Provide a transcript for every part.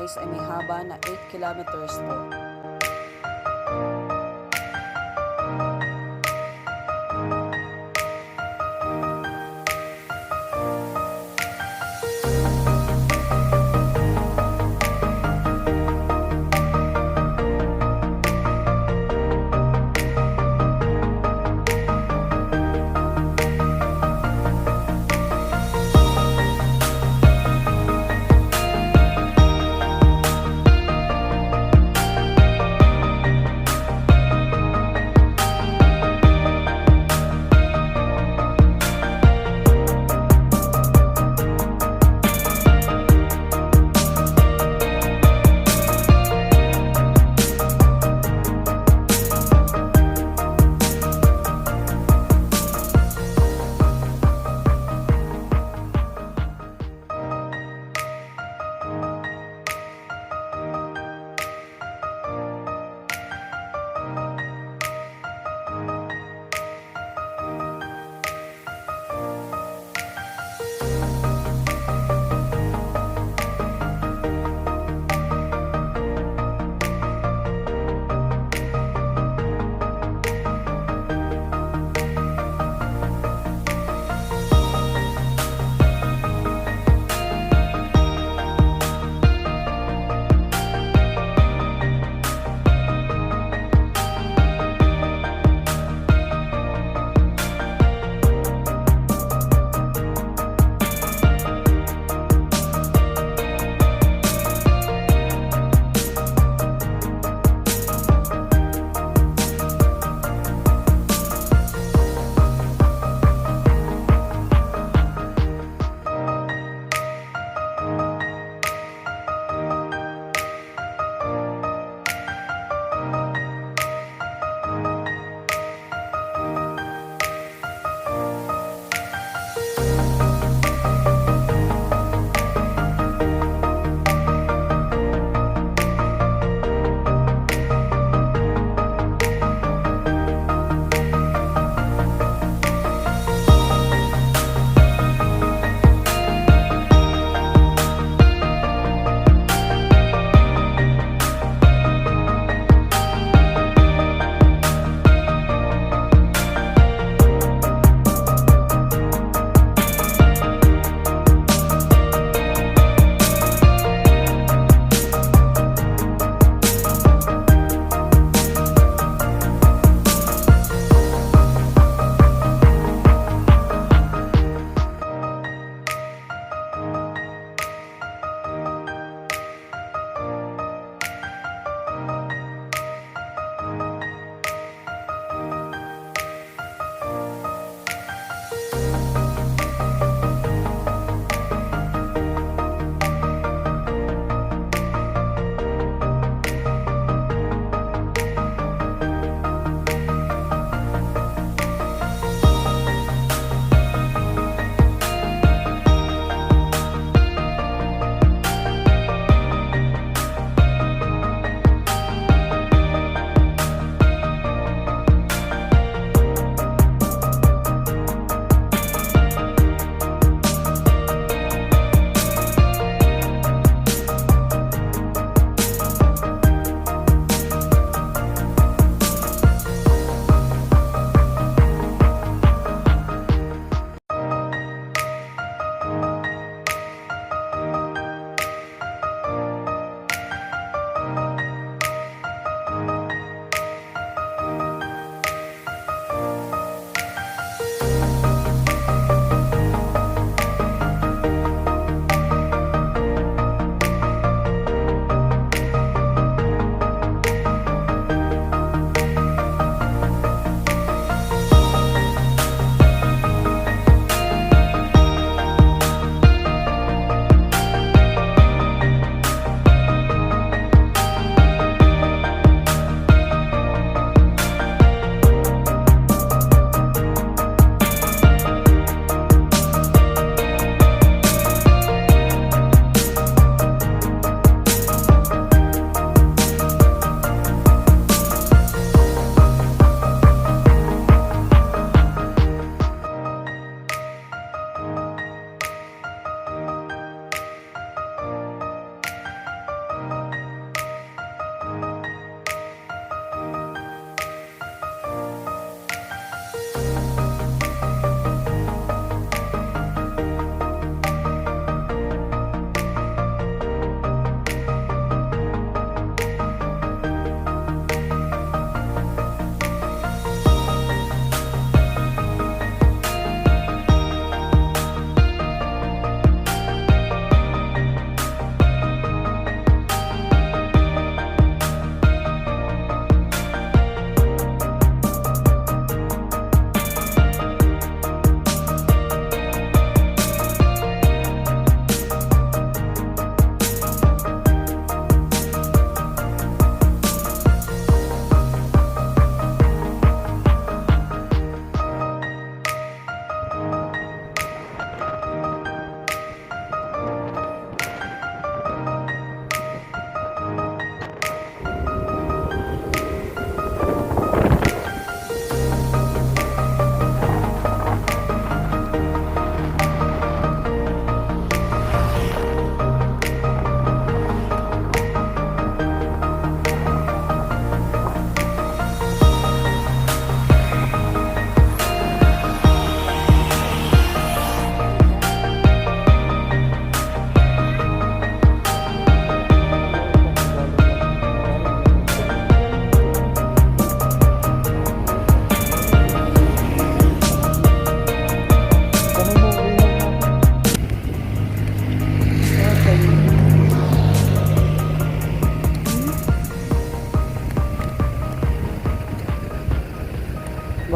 guys ay may haba na 8 kilometers po.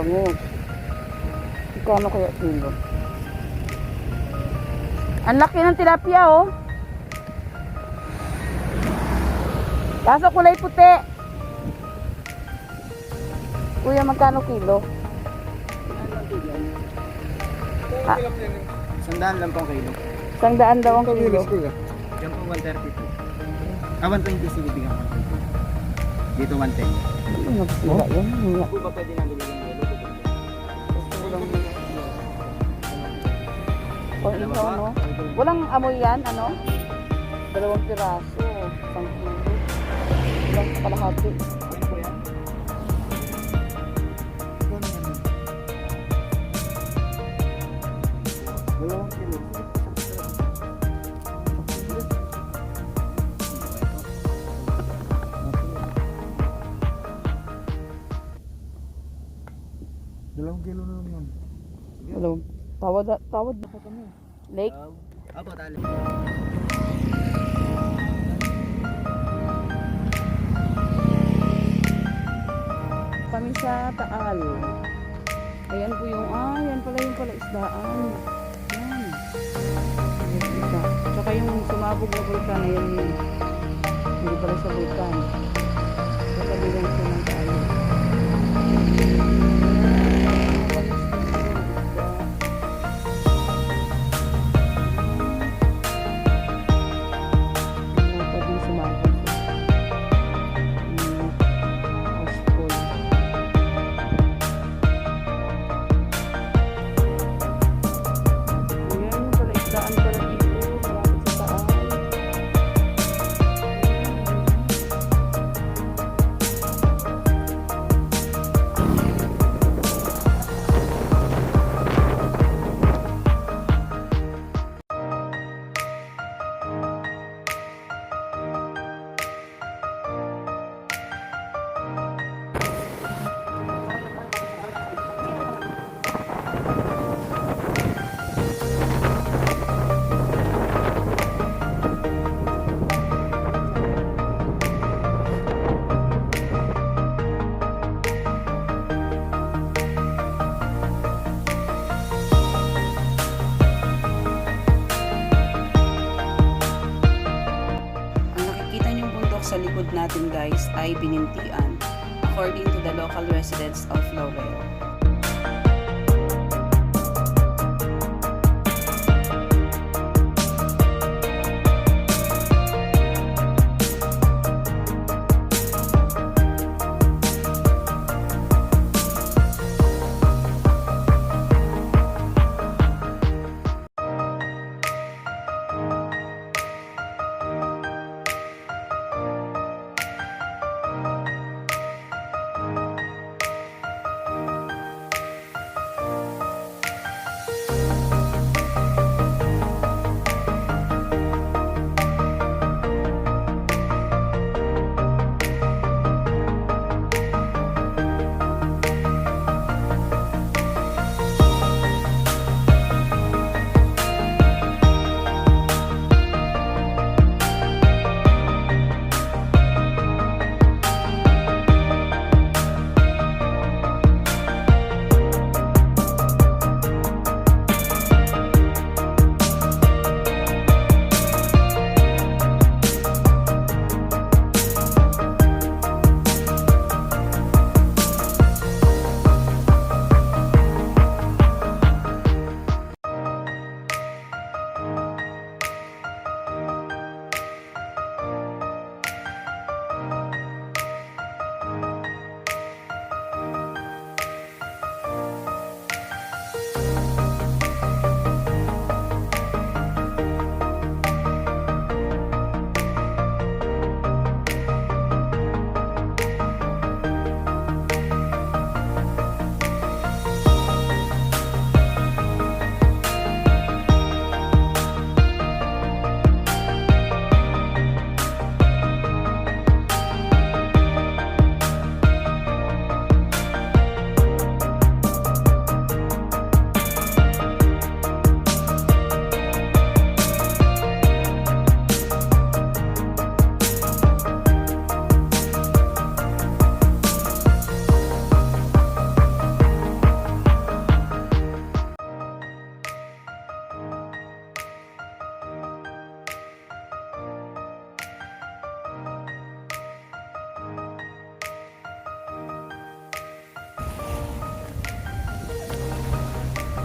bangus. Kano kaya kilo? Ang laki ng tilapia, oh. Kaso kulay puti. Kuya, magkano kilo? Ah, Sandaan lang pong kilo. 100 daw ang kilo. Yan po 132. 120 sige bigyan ko. Dito 110. Ano nagsira yan? Hiya. Po ba pwede nang bigyan ng yelo? Pang ikaw, no? Walang amoy yan, ano? 2 piraso. 1 kilo. Ilang kalahati. Yan po yan. Dalawang kilo. Dalawang kilo na lang yun. Hello. Tawad na kami. Lake? Apo, tali. Kami sa Taal. Ayan po yung, yan pala yung pala isdaan. Yan. Ayan, isa. Tsaka yung sumabog na vulkan, ayan yun. Hindi pala sa vulkan. Sa kabilang siya ng Taal. Sa likod natin guys ay Binintian, according to the local residents of Laurel.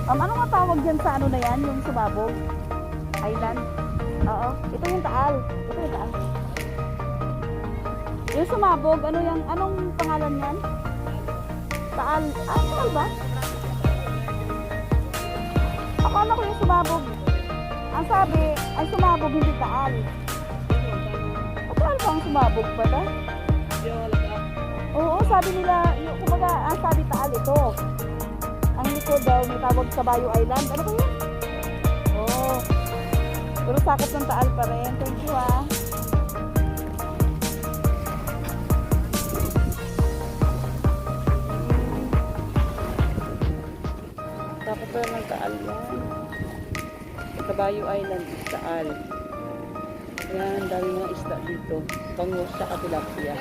Ano nga tawag dyan sa ano na yan? Yung sumabog? Island? Oo. Ito yung Taal. Ito yung Taal. Yung sumabog, ano yung, anong pangalan yan? Taal. Ah, Taal ba? Akala ko yung sumabog. Ang sabi, ay sumabog hindi Taal. Taal ba ang sumabog pa ta? Oo, sabi nila, yung, kumbaga, ang sabi Taal ito. Ang likod daw, may tawag sa Bayo Island. Ano ba yun? Oo. Pero sakop ng Taal pa rin. Thank you ah. Sakop pa rin ng Taal yan. Sa Bayo Island, Taal. Yan, dami mga isda dito. Pangus sa tilapia.